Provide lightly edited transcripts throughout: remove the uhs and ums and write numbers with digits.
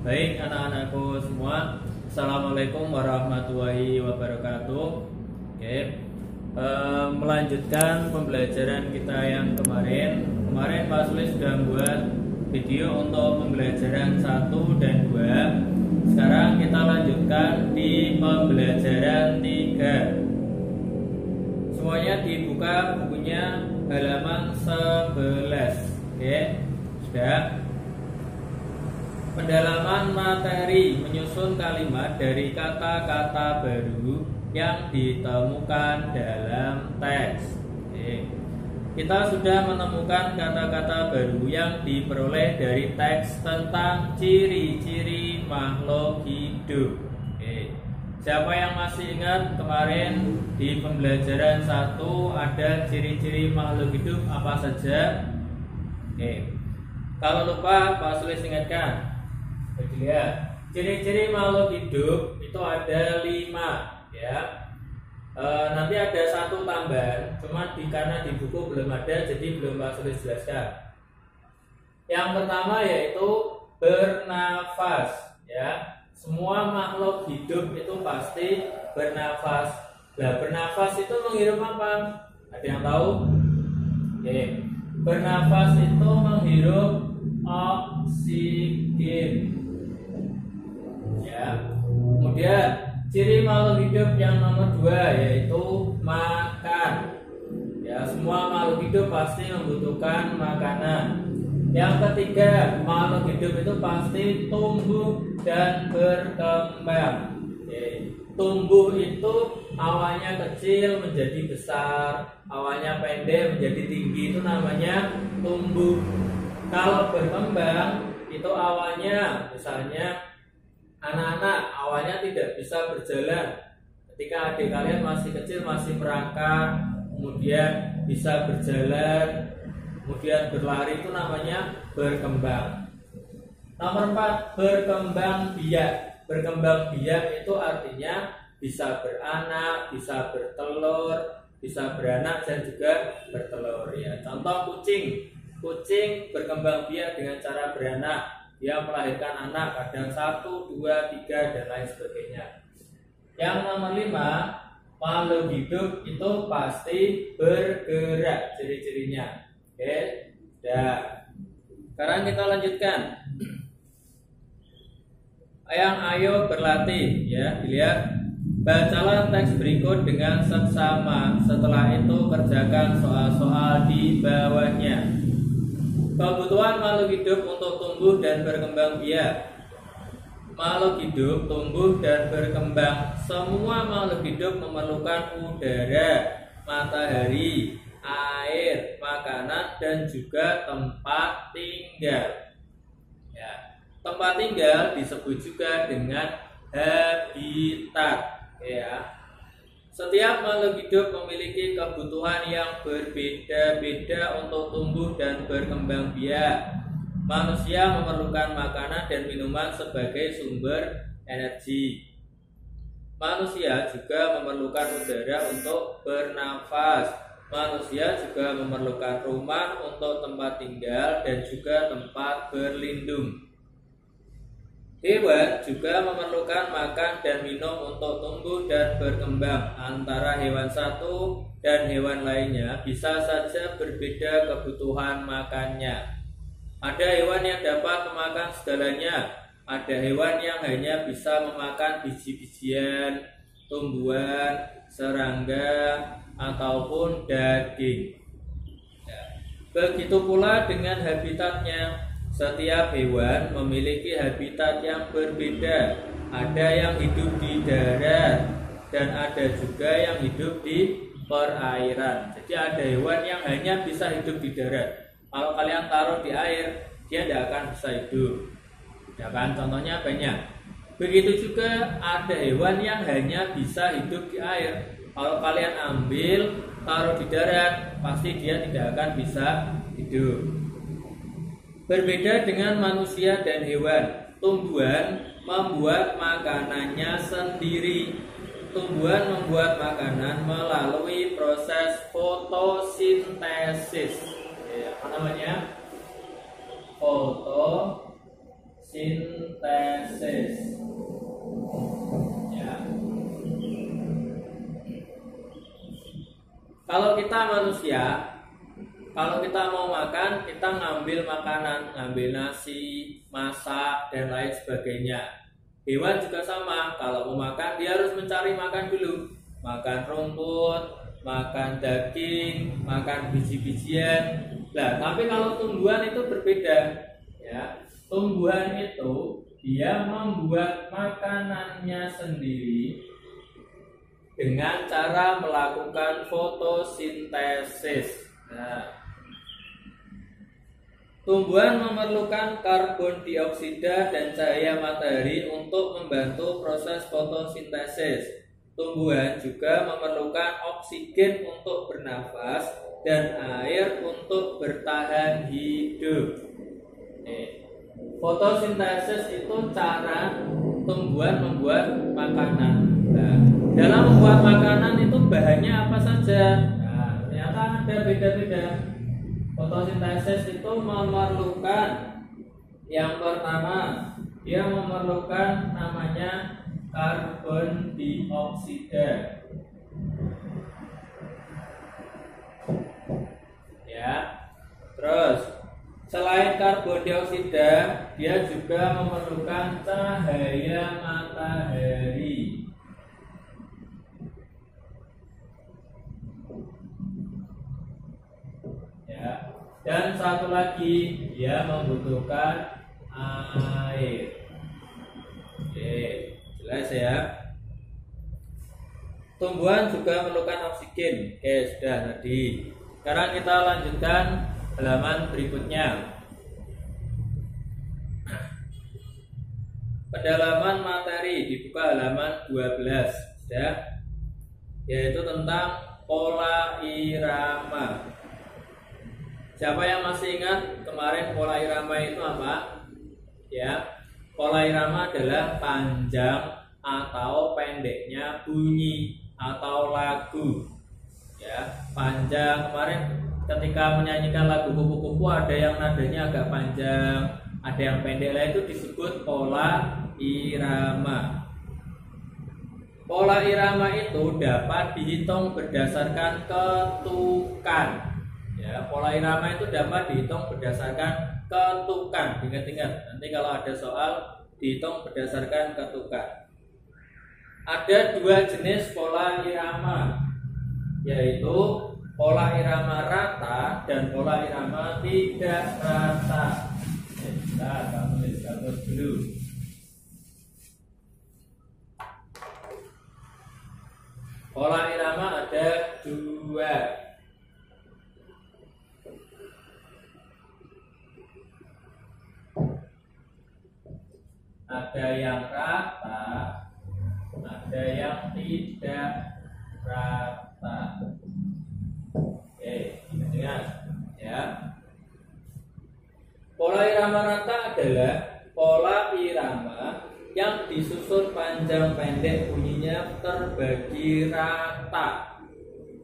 Baik anak-anakku semua, Assalamualaikum warahmatullahi wabarakatuh. Melanjutkan pembelajaran kita yang kemarin. Kemarin Pak Sulis sudah membuat video untuk pembelajaran 1 dan 2. Sekarang kita lanjutkan di pembelajaran 3. Semuanya dibuka bukunya halaman 11. Sudah. Pendalaman materi menyusun kalimat dari kata-kata baru yang ditemukan dalam teks. Kita sudah menemukan kata-kata baru yang diperoleh dari teks tentang ciri-ciri makhluk hidup. Siapa yang masih ingat kemarin di pembelajaran 1 ada ciri-ciri makhluk hidup apa saja? Kalau lupa Pak Sulis ingatkan. Lihat, ciri-ciri makhluk hidup itu ada 5 ya. Nanti ada 1 tambahan, cuma karena di buku belum ada, jadi belum Pak Sulis jelaskan. Yang pertama yaitu bernafas ya. Semua makhluk hidup itu pasti bernafas. Nah, bernafas itu menghirup apa? Ada yang tahu? Bernafas itu menghirup oksigen. Ya. Kemudian ciri makhluk hidup yang nomor 2 yaitu makan. Ya, semua makhluk hidup pasti membutuhkan makanan. Yang ketiga, makhluk hidup itu pasti tumbuh dan berkembang. Tumbuh itu awalnya kecil menjadi besar, awalnya pendek menjadi tinggi, itu namanya tumbuh. Kalau berkembang itu awalnya misalnya anak-anak awalnya tidak bisa berjalan. Ketika adik kalian masih kecil, masih merangkak, kemudian bisa berjalan, kemudian berlari, itu namanya berkembang. Nomor 4, berkembang biak. Berkembang biak itu artinya bisa beranak, bisa bertelur, bisa beranak dan juga bertelur ya. Contoh kucing. Kucing berkembang biak dengan cara beranak. Dia melahirkan anak kadang 1, 2, 3 dan lain sebagainya. Yang nomor 5, makhluk hidup itu pasti bergerak, ciri-cirinya. Sekarang kita lanjutkan. Ayo berlatih ya, dilihat. Bacalah teks berikut dengan seksama. Setelah itu kerjakan soal-soal di bawahnya. Kebutuhan makhluk hidup untuk tumbuh dan berkembang biak. Makhluk hidup tumbuh dan berkembang. Semua makhluk hidup memerlukan udara, matahari, air, makanan, dan juga tempat tinggal. Ya, tempat tinggal disebut juga dengan habitat. Ya. Setiap makhluk hidup memiliki kebutuhan yang berbeda-beda untuk tumbuh dan berkembang biak. Manusia memerlukan makanan dan minuman sebagai sumber energi. Manusia juga memerlukan udara untuk bernafas. Manusia juga memerlukan rumah untuk tempat tinggal dan juga tempat berlindung. Hewan juga memerlukan makan dan minum untuk tumbuh dan berkembang. Antara hewan satu dan hewan lainnya bisa saja berbeda kebutuhan makannya. Ada hewan yang dapat memakan segalanya. Ada hewan yang hanya bisa memakan biji-bijian, tumbuhan, serangga, ataupun daging. Begitu pula dengan habitatnya. Setiap hewan memiliki habitat yang berbeda. Ada yang hidup di darat dan ada juga yang hidup di perairan. Jadi ada hewan yang hanya bisa hidup di darat. Kalau kalian taruh di air, dia tidak akan bisa hidup. Ya kan? Contohnya banyak. Begitu juga ada hewan yang hanya bisa hidup di air. Kalau kalian ambil, taruh di darat, pasti dia tidak akan bisa hidup. Berbeda dengan manusia dan hewan, tumbuhan membuat makanannya sendiri. Tumbuhan membuat makanan melalui proses fotosintesis. Apa namanya? Fotosintesis. sintesis. Ya. Kalau kita manusia, kalau kita mau makan, kita ngambil makanan, ngambil nasi, masak, dan lain sebagainya. Hewan juga sama, kalau mau makan dia harus mencari makan dulu. Makan rumput, makan daging, makan biji-bijian. Nah, tapi kalau tumbuhan itu berbeda. Ya, tumbuhan itu dia membuat makanannya sendiri dengan cara melakukan fotosintesis. Nah, tumbuhan memerlukan karbon dioksida dan cahaya matahari untuk membantu proses fotosintesis. Tumbuhan juga memerlukan oksigen untuk bernafas dan air untuk bertahan hidup. Fotosintesis itu cara tumbuhan membuat makanan. Nah, dalam membuat makanan itu bahannya apa saja? Nah, ternyata ada beda-beda. Fotosintesis itu memerlukan, yang pertama, dia memerlukan namanya karbon dioksida. Ya. Terus, selain karbon dioksida, dia juga memerlukan cahaya matahari. Ya. Dan satu lagi, dia membutuhkan air. Oke, jelas ya. Tumbuhan juga memerlukan oksigen. Oke, sudah tadi. Sekarang kita lanjutkan halaman berikutnya. Pendalaman materi dibuka halaman 12 ya. Yaitu tentang pola irama. Siapa yang masih ingat kemarin pola irama itu apa? Ya, pola irama adalah panjang atau pendeknya bunyi atau lagu. Ya, panjang. Kemarin ketika menyanyikan lagu kupu-kupu ada yang nadanya agak panjang, ada yang pendek, lah itu disebut pola irama. Pola irama itu dapat dihitung berdasarkan ketukan. Ya, pola irama itu dapat dihitung berdasarkan ketukan. Ingat-ingat, nanti kalau ada soal dihitung berdasarkan ketukan. Ada dua jenis pola irama, yaitu pola irama rata dan pola irama tidak rata. Kita tulis dulu. Pola irama ada dua. Ada yang rata, ada yang tidak rata. Oke, ingat ya. Pola irama rata adalah pola irama yang disusun panjang pendek bunyinya terbagi rata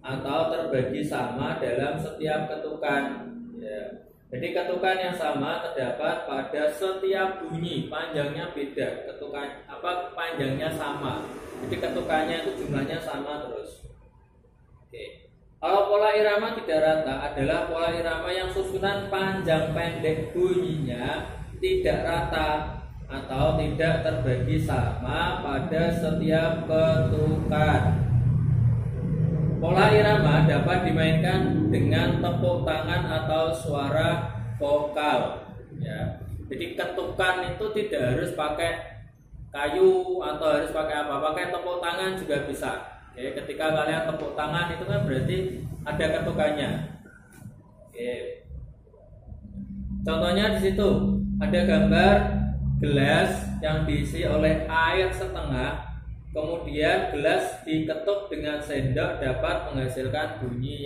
atau terbagi sama dalam setiap ketukan. Ya. Jadi ketukan yang sama terdapat pada setiap bunyi, panjangnya beda, ketukan panjangnya sama. Jadi ketukannya itu jumlahnya sama terus. Oke. Kalau pola irama tidak rata adalah pola irama yang susunan panjang pendek bunyinya tidak rata atau tidak terbagi sama pada setiap ketukan. Pola irama dapat dimainkan dengan tepuk tangan atau suara vokal. Ya. Jadi ketukan itu tidak harus pakai kayu atau harus pakai apa, pakai tepuk tangan juga bisa. Oke, ketika kalian tepuk tangan itu kan berarti ada ketukannya. Oke. Contohnya di situ ada gambar gelas yang diisi oleh air setengah. Kemudian gelas diketuk dengan sendok dapat menghasilkan bunyi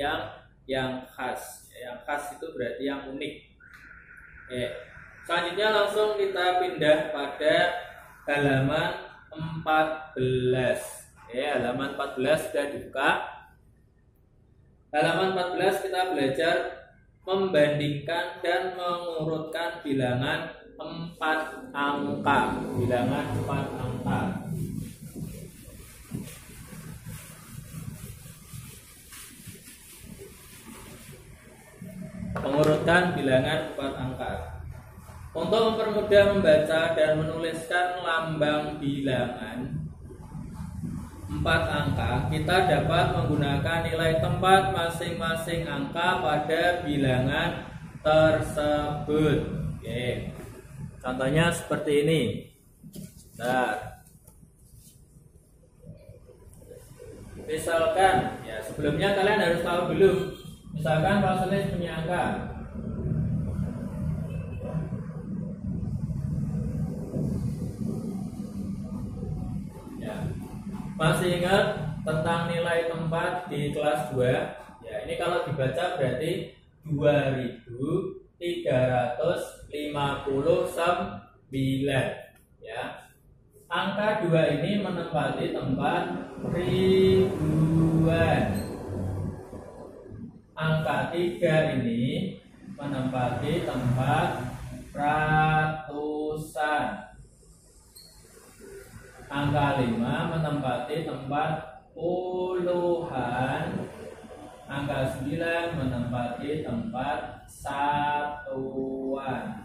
yang khas. Yang khas itu berarti yang unik. Oke. Selanjutnya langsung kita pindah pada halaman 14. Oke, halaman 14 sudah dibuka. Halaman 14 kita belajar membandingkan dan mengurutkan bilangan 4 angka, bilangan 4 angka. Pengurutan bilangan 4 angka. Untuk mempermudah membaca dan menuliskan lambang bilangan 4 angka, kita dapat menggunakan nilai tempat masing-masing angka pada bilangan tersebut. Oke. Contohnya seperti ini. Nah, misalkan, ya sebelumnya kalian harus tahu dulu. Misalkan Pak punya angka. Ya. Masih ingat tentang nilai tempat di kelas 2? Ya, ini kalau dibaca berarti 2359. Ya. Angka 2 ini menempati tempat ribuan. Angka 3 ini menempati tempat ratusan. Angka 5 menempati tempat puluhan. Angka 9 menempati tempat satuan.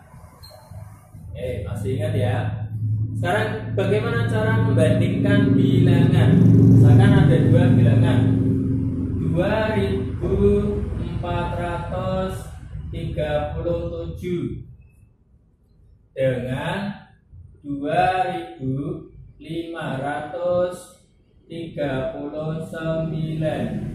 Masih ingat ya? Sekarang bagaimana cara membandingkan bilangan? Misalkan ada 2 bilangan, 2437 dengan 2539.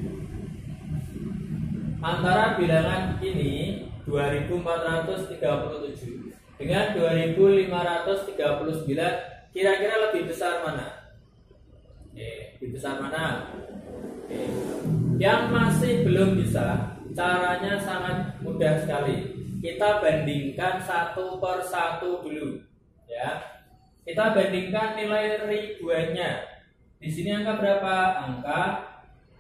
Antara bilangan ini 2437 dengan 2539, kira-kira lebih besar mana? Lebih besar mana? Yang masih belum bisa, caranya sangat mudah sekali. Kita bandingkan satu per satu dulu, ya. Kita bandingkan nilai ribuannya. Di sini angka berapa? Angka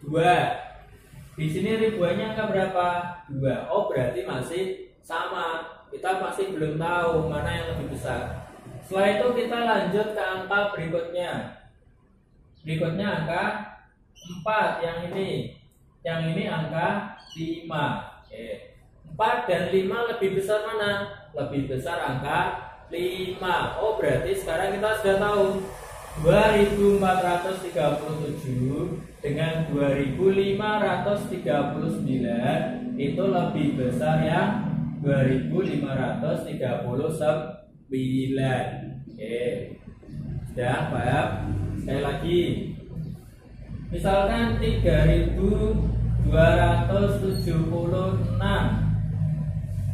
2. Di sini ribuannya angka berapa? 2. Oh, berarti masih sama. Kita masih belum tahu mana yang lebih besar. Setelah itu kita lanjut ke angka berikutnya. Berikutnya angka 4 yang ini. Yang ini angka 5. 4 dan 5 lebih besar mana? Lebih besar angka 5. Oh, berarti sekarang kita sudah tahu 2437 dengan 2539 itu lebih besar yang 2539. Sudah paham? Sekali lagi, misalkan 3276.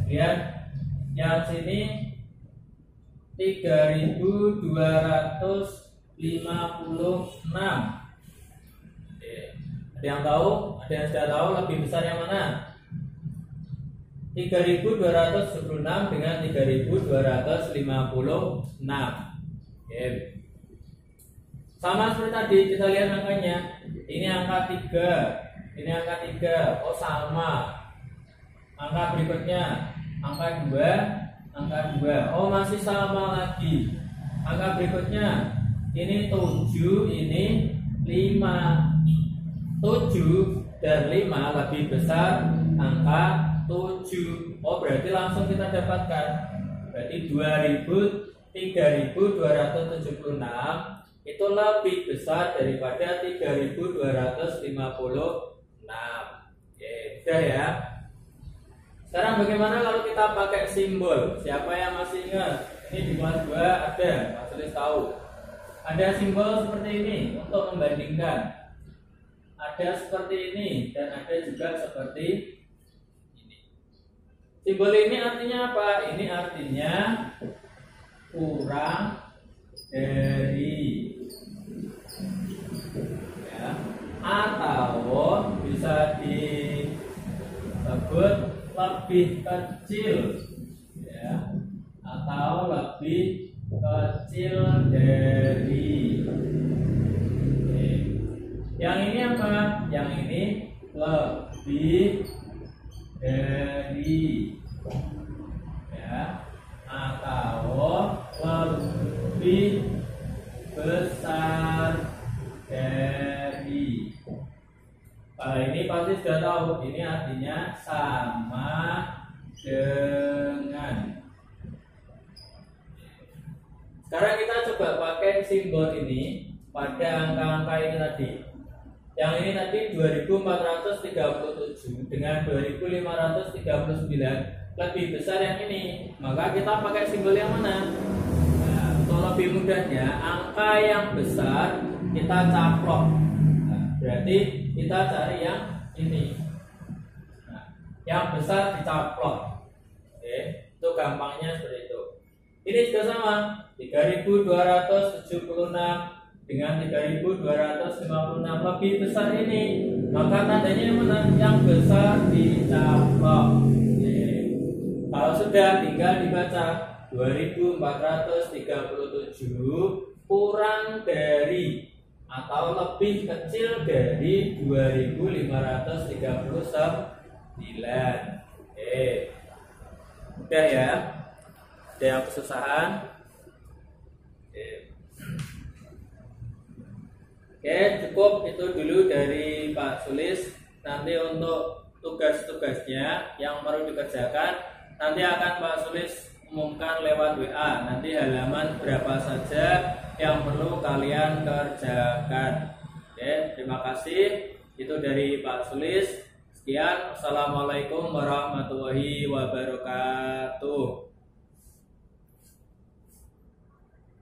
Lihat yang sini 3256. Ada yang tahu? Ada yang sudah tahu lebih besar yang mana? 3276 dengan 3256. Sama seperti tadi, kita lihat angkanya. Ini angka 3, ini angka 3. Oh, sama. Angka berikutnya angka 2, angka 2. Oh, masih sama lagi. Angka berikutnya ini 7, ini 5. 7 dan 5 lebih besar angka 7. Oh, berarti langsung kita dapatkan. Berarti 3276 itu lebih besar daripada 3256. Sudah ya. Sekarang bagaimana kalau kita pakai simbol? Siapa yang masih ingat? Ini di kelas 2 ada, Mas Sulis tahu. Ada simbol seperti ini untuk membandingkan. Ada seperti ini dan ada juga seperti ini. Simbol ini artinya apa? Ini artinya kurang dari, ya, atau bisa disebut lebih kecil, ya, atau lebih kecil dari. Yang ini apa? Yang ini lebih dari, ya, atau ini artinya sama dengan. Sekarang kita coba pakai simbol ini pada angka-angka ini tadi. Yang ini tadi 2437 dengan 2539 lebih besar yang ini. Maka kita pakai simbol yang mana? Nah, untuk lebih mudahnya, angka yang besar kita caplok. Nah, berarti kita cari yang ini. Nah, yang besar dicaplok. Oke, itu gampangnya seperti itu. Ini juga sama, 3276 dengan 3256 lebih besar ini, maka tandanya yang mana? Yang besar dicaplok. Kalau sudah, tinggal dibaca 2437 kurang dari atau lebih kecil dari 2539. Udah ya, ada yang kesusahan? Oke, cukup itu dulu dari Pak Sulis. Nanti untuk tugas-tugasnya yang perlu dikerjakan nanti akan Pak Sulis umumkan lewat WA. Nanti halaman berapa saja yang perlu kalian kerjakan. Oke, terima kasih. Itu dari Pak Sulis. Sekian, Assalamualaikum warahmatullahi wabarakatuh.